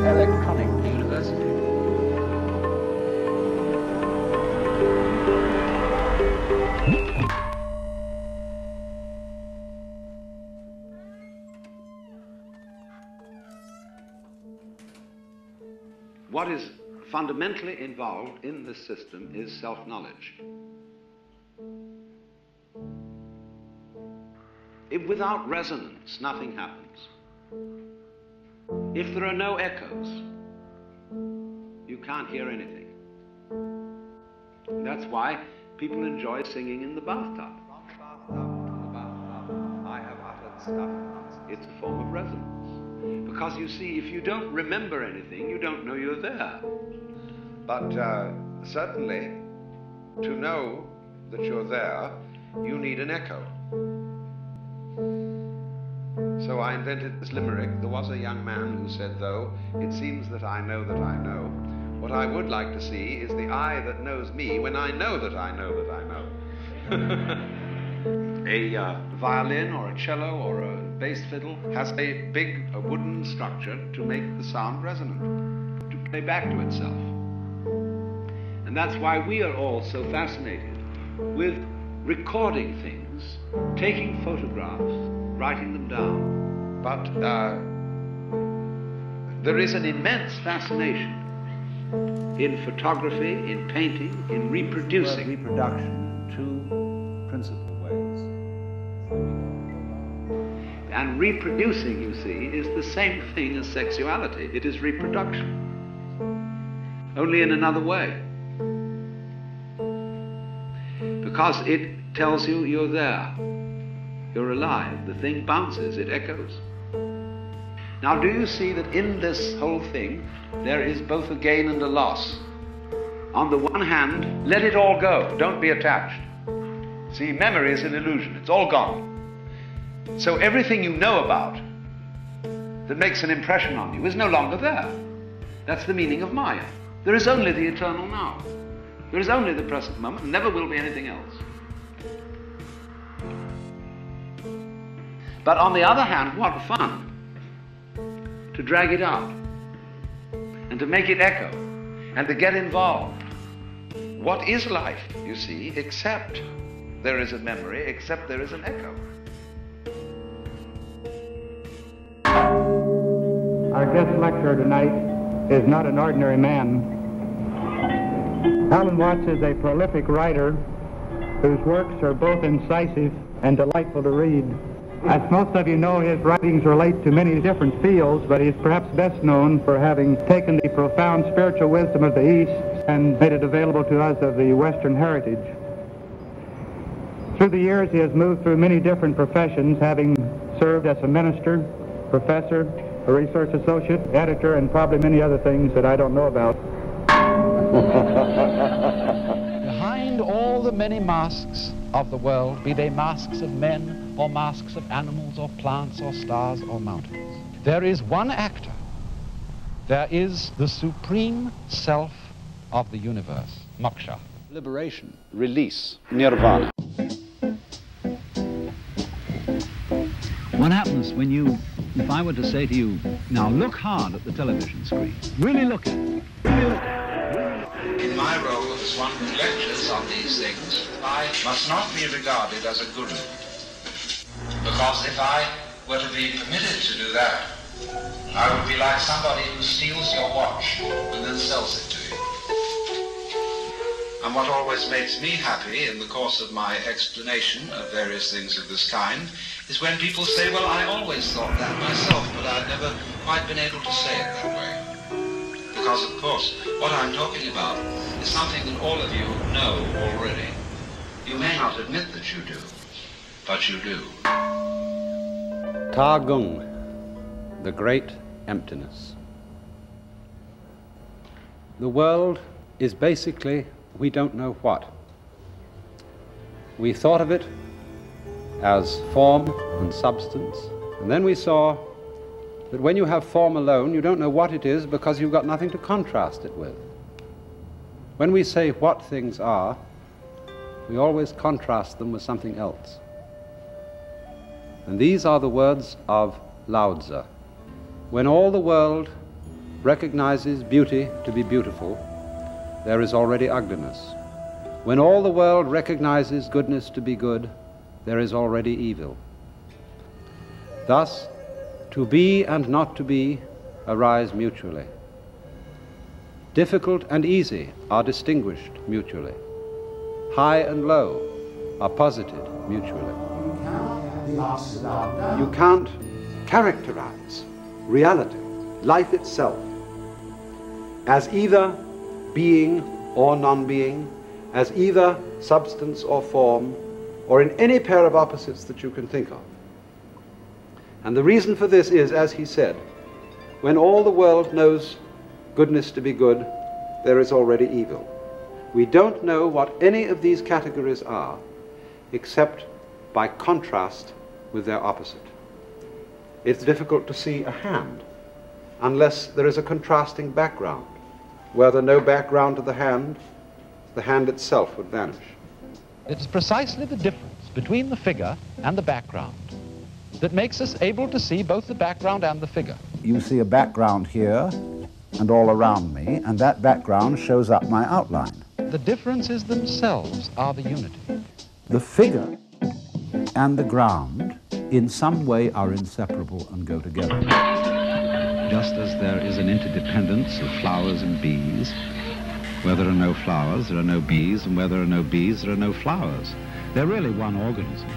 electronic university. What is fundamentally involved in this system is self-knowledge. Without resonance, nothing happens. If there are no echoes, you can't hear anything. That's why people enjoy singing in the bathtub. I have uttered stuff. It's a form of resonance. Because you see, if you don't remember anything, you don't know you're there. But certainly, to know that you're there, you need an echo. So I invented this limerick. There was a young man who said, though, it seems that I know that I know. What I would like to see is the eye that knows me when I know that I know that I know. A violin or a cello or a bass fiddle has a big wooden structure to make the sound resonant, to play back to itself. And that's why we are all so fascinated with recording things, taking photographs, writing them down. But there is an immense fascination in photography, in painting, in reproducing. Reproduction, two principal ways. And reproducing, you see, is the same thing as sexuality. It is reproduction, only in another way. Because it tells you you're there, you're alive, the thing bounces, it echoes. Now, do you see that in this whole thing there is both a gain and a loss? On the one hand, let it all go, don't be attached. See, memory is an illusion, it's all gone. So everything you know about that makes an impression on you is no longer there. That's the meaning of Maya. There is only the eternal now. There is only the present moment, and never will be anything else. But on the other hand, what fun to drag it out and to make it echo and to get involved. What is life, you see, except there is a memory, except there is an echo? Our guest lecturer tonight is not an ordinary man. Alan Watts is a prolific writer whose works are both incisive and delightful to read. As most of you know, his writings relate to many different fields, but he is perhaps best known for having taken the profound spiritual wisdom of the East and made it available to us of the Western heritage. Through the years, he has moved through many different professions, having served as a minister, professor, a research associate, editor, and probably many other things that I don't know about. Behind all the many masks of the world, be they masks of men or masks of animals or plants or stars or mountains, there is one actor. There is the supreme self of the universe, moksha. Liberation, release, nirvana. What happens when if I were to say to you, now look hard at the television screen, really look at it, really look at it. In my role as one who lectures on these things, I must not be regarded as a guru. Because if I were to be permitted to do that, I would be like somebody who steals your watch and then sells it to you. And what always makes me happy in the course of my explanation of various things of this kind is when people say, well, I always thought that myself, but I've never quite been able to say it that way. Because, of course, what I'm talking about is something that all of you know already. You may not admit that you do, but you do. Ta Gung, the great emptiness. The world is basically we don't know what. We thought of it as form and substance, and then we saw that when you have form alone, you don't know what it is because you've got nothing to contrast it with. When we say what things are, we always contrast them with something else. And these are the words of Lao Tzu. When all the world recognizes beauty to be beautiful, there is already ugliness. When all the world recognizes goodness to be good, there is already evil. Thus, to be and not to be arise mutually. Difficult and easy are distinguished mutually. High and low are posited mutually. You can't characterize reality, life itself, as either being or non-being, as either substance or form, or in any pair of opposites that you can think of. And the reason for this is, as he said, when all the world knows goodness to be good, there is already evil. We don't know what any of these categories are, except by contrast with their opposite. It's difficult to see a hand unless there is a contrasting background. Were there no background to the hand itself would vanish. It's precisely the difference between the figure and the background that makes us able to see both the background and the figure. You see a background here and all around me, and that background shows up my outline. The differences themselves are the unity. The figure and the ground in some way are inseparable and go together. Just as there is an interdependence of flowers and bees, where there are no flowers, there are no bees, and where there are no bees, there are no flowers. They're really one organism.